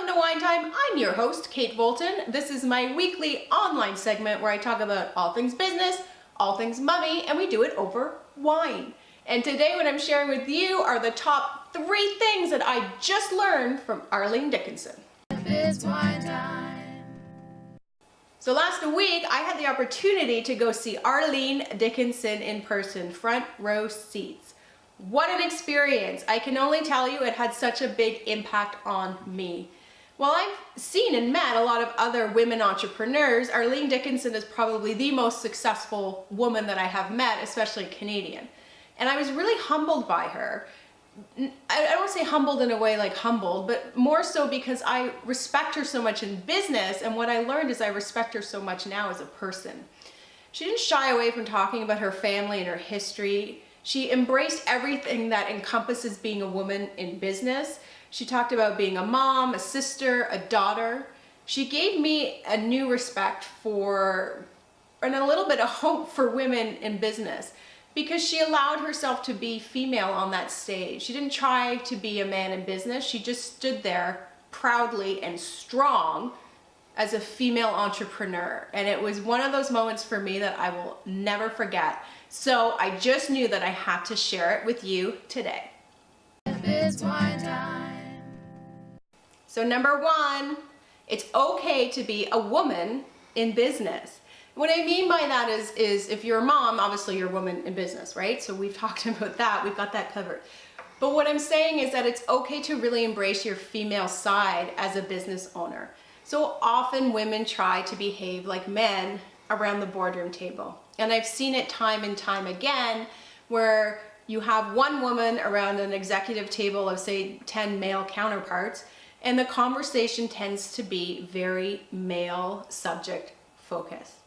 Welcome to Wine Time. I'm your host, Kate Voltan. This is my weekly online segment where I talk about all things business, all things mummy, and we do it over wine. And today what I'm sharing with you are the top 3 things that I just learned from Arlene Dickinson. It's wine time. So last week I had the opportunity to go see Arlene Dickinson in person, front row seats. What an experience. I can only tell you it had such a big impact on me. While I've seen and met a lot of other women entrepreneurs, Arlene Dickinson is probably the most successful woman that I have met, especially Canadian. And I was really humbled by her. I don't say humbled in a way like humbled, but more so because I respect her so much in business, and what I learned is I respect her so much now as a person. She didn't shy away from talking about her family and her history. She embraced everything that encompasses being a woman in business. She talked about being a mom, a sister, a daughter. She gave me a new respect for, and a little bit of hope for women in business, because she allowed herself to be female on that stage. She didn't try to be a man in business. She just stood there proudly and strong as a female entrepreneur. And it was one of those moments for me that I will never forget. So I just knew that I had to share it with you today. It's wine time. So number 1, it's okay to be a woman in business. What I mean by that is if you're a mom, obviously you're a woman in business, right? So we've talked about that, we've got that covered. But what I'm saying is that it's okay to really embrace your female side as a business owner. So often women try to behave like men around the boardroom table. And I've seen it time and time again where you have one woman around an executive table of say 10 male counterparts, and the conversation tends to be very male subject focused.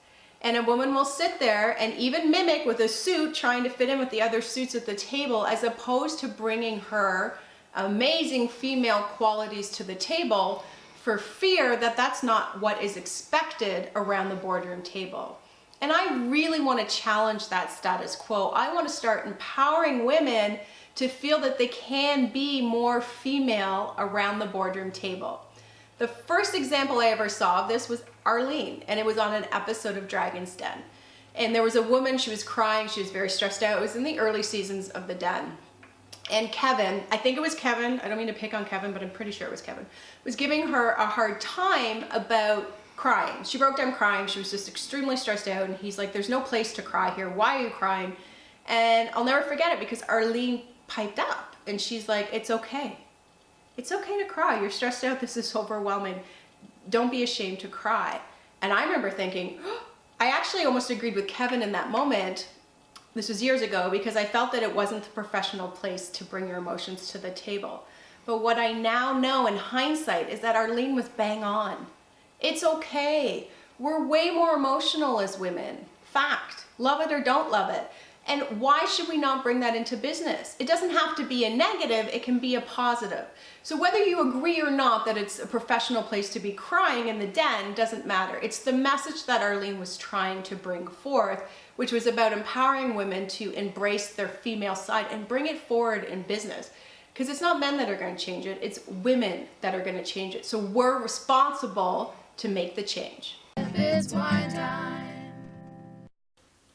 And a woman will sit there and even mimic with a suit trying to fit in with the other suits at the table, as opposed to bringing her amazing female qualities to the table for fear that that's not what is expected around the boardroom table. And I really want to challenge that status quo. I want to start empowering women to feel that they can be more female around the boardroom table. The first example I ever saw of this was Arlene, and it was on an episode of Dragon's Den. And there was a woman, she was crying, she was very stressed out. It was in the early seasons of The Den. And Kevin, I think it was Kevin, I don't mean to pick on Kevin, but I'm pretty sure it was Kevin, was giving her a hard time about crying. She broke down crying, she was just extremely stressed out, and he's like, there's no place to cry here, why are you crying? And I'll never forget it because Arlene piped up, and she's like, it's okay. It's okay to cry, you're stressed out, this is overwhelming. Don't be ashamed to cry. And I remember thinking, I actually almost agreed with Kevin in that moment. This was years ago, because I felt that it wasn't the professional place to bring your emotions to the table. But what I now know in hindsight is that Arlene was bang on. It's okay. We're way more emotional as women. Fact. Love it or don't love it. And why should we not bring that into business? It doesn't have to be a negative, it can be a positive. So whether you agree or not that it's a professional place to be crying in the den doesn't matter. It's the message that Arlene was trying to bring forth, which was about empowering women to embrace their female side and bring it forward in business. Because it's not men that are going to change it, it's women that are going to change it. So we're responsible to make the change. It's wine time.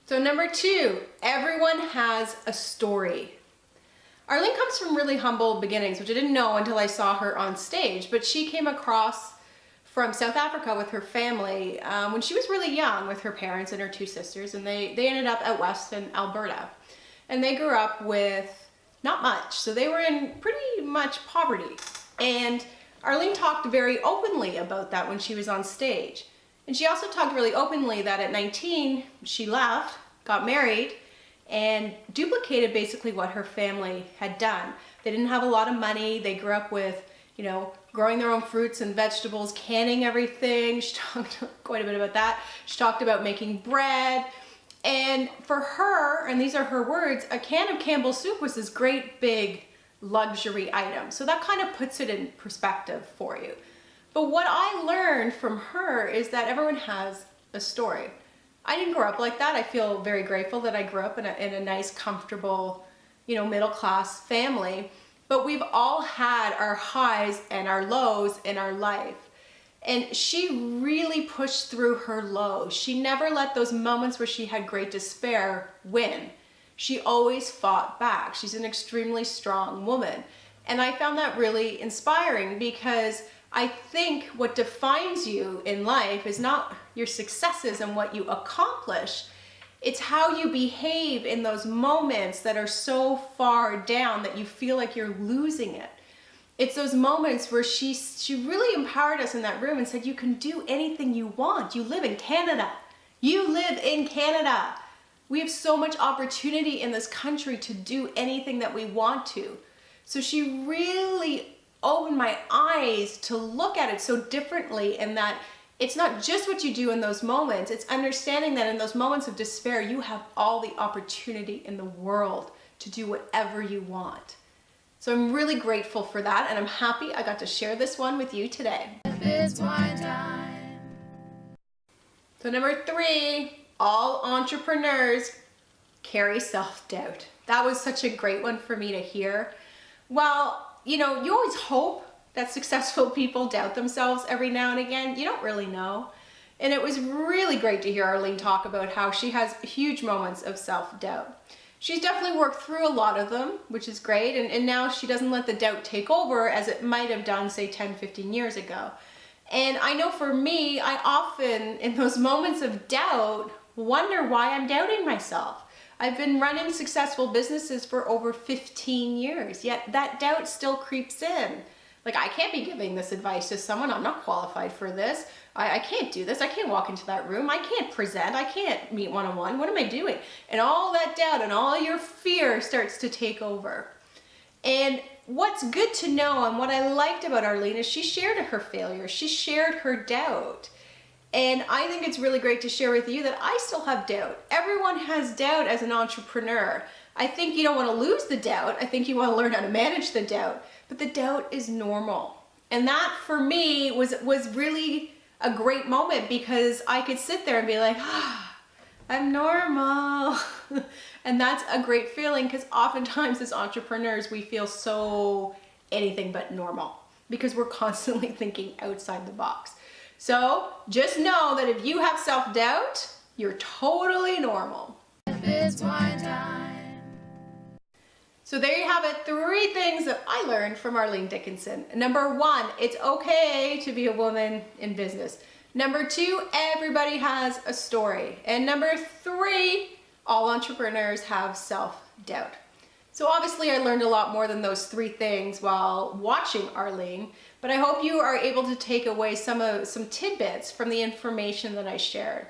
So number 2, everyone has a story. Arlene comes from really humble beginnings, which I didn't know until I saw her on stage, but she came across from South Africa with her family when she was really young, with her parents and her 2 sisters, and they ended up out west in Alberta. And they grew up with not much, so they were in pretty much poverty. And Arlene talked very openly about that when she was on stage. And she also talked really openly that at 19, she left, got married, and duplicated basically what her family had done. They didn't have a lot of money. They grew up with, growing their own fruits and vegetables, canning everything. She talked quite a bit about that. She talked about making bread. And for her, and these are her words, a can of Campbell's soup was this great big luxury item. So that kind of puts it in perspective for you. But what I learned from her is that everyone has a story. I didn't grow up like that. I feel very grateful that I grew up in a nice, comfortable, middle-class family. but we've all had our highs and our lows in our life. And she really pushed through her lows. She never let those moments where she had great despair win. She always fought back. She's an extremely strong woman. And I found that really inspiring, because I think what defines you in life is not your successes and what you accomplish. It's how you behave in those moments that are so far down that you feel like you're losing it. It's those moments where she really empowered us in that room and said, you can do anything you want. You live in Canada. You live in Canada. We have so much opportunity in this country to do anything that we want to. So she really opened my eyes to look at it so differently, in that it's not just what you do in those moments. It's understanding that in those moments of despair, you have all the opportunity in the world to do whatever you want. So I'm really grateful for that, and I'm happy I got to share this one with you today. It's wine time. So number 3, all entrepreneurs carry self-doubt. That was such a great one for me to hear. Well, you always hope that successful people doubt themselves every now and again. You don't really know. And it was really great to hear Arlene talk about how she has huge moments of self-doubt. She's definitely worked through a lot of them, which is great. And now she doesn't let the doubt take over as it might have done, say, 10, 15 years ago. And I know for me, I often, in those moments of doubt, wonder why I'm doubting myself. I've been running successful businesses for over 15 years, yet that doubt still creeps in. Like, I can't be giving this advice to someone. I'm not qualified for this. I can't do this. I can't walk into that room. I can't present. I can't meet one-on-one. What am I doing? And all that doubt and all your fear starts to take over. And what's good to know, and what I liked about Arlene, is she shared her failure. She shared her doubt. And I think it's really great to share with you that I still have doubt. Everyone has doubt as an entrepreneur. I think you don't want to lose the doubt. I think you want to learn how to manage the doubt. But the doubt is normal. And that, for me, was really a great moment, because I could sit there and be like, I'm normal. And that's a great feeling, because oftentimes as entrepreneurs, we feel so anything but normal, because we're constantly thinking outside the box. So just know that if you have self-doubt, you're totally normal. It's wine time. So there you have it, 3 things that I learned from Arlene Dickinson. Number 1, it's okay to be a woman in business. Number 2, everybody has a story. And number 3, all entrepreneurs have self-doubt. So obviously I learned a lot more than those 3 things while watching Arlene, but I hope you are able to take away some tidbits from the information that I shared.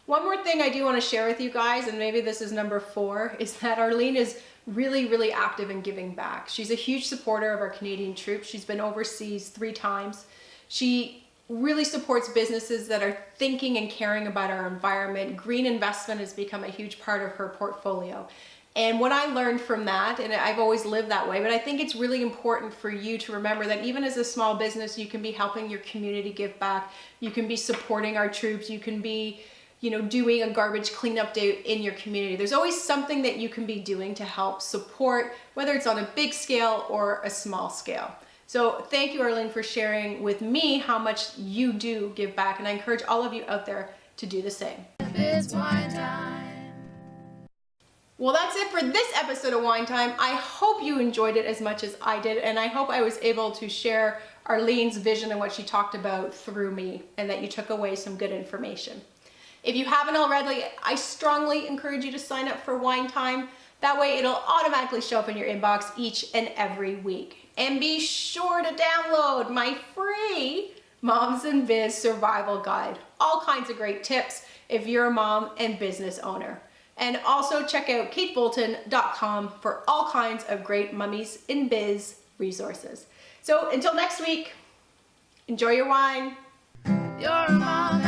One more thing I do want to share with you guys, and maybe this is number 4, is that Arlene is really, really active in giving back. She's a huge supporter of our Canadian troops. She's been overseas 3 times. She really supports businesses that are thinking and caring about our environment. Green investment has become a huge part of her portfolio. And what I learned from that, and I've always lived that way, but I think it's really important for you to remember that even as a small business, you can be helping your community give back. You can be supporting our troops. You can be, doing a garbage cleanup day in your community. There's always something that you can be doing to help support, whether it's on a big scale or a small scale. So thank you, Arlene, for sharing with me how much you do give back, and I encourage all of you out there to do the same. It's wine time. Well, that's it for this episode of Wine Time. I hope you enjoyed it as much as I did, and I hope I was able to share Arlene's vision and what she talked about through me, and that you took away some good information. If you haven't already, I strongly encourage you to sign up for Wine Time. That way it'll automatically show up in your inbox each and every week. And be sure to download my free Moms in Biz Survival Guide. All kinds of great tips if you're a mom and business owner. And also check out katevoltan.com for all kinds of great Mummies in Biz resources. So until next week, enjoy your wine. You're a mom.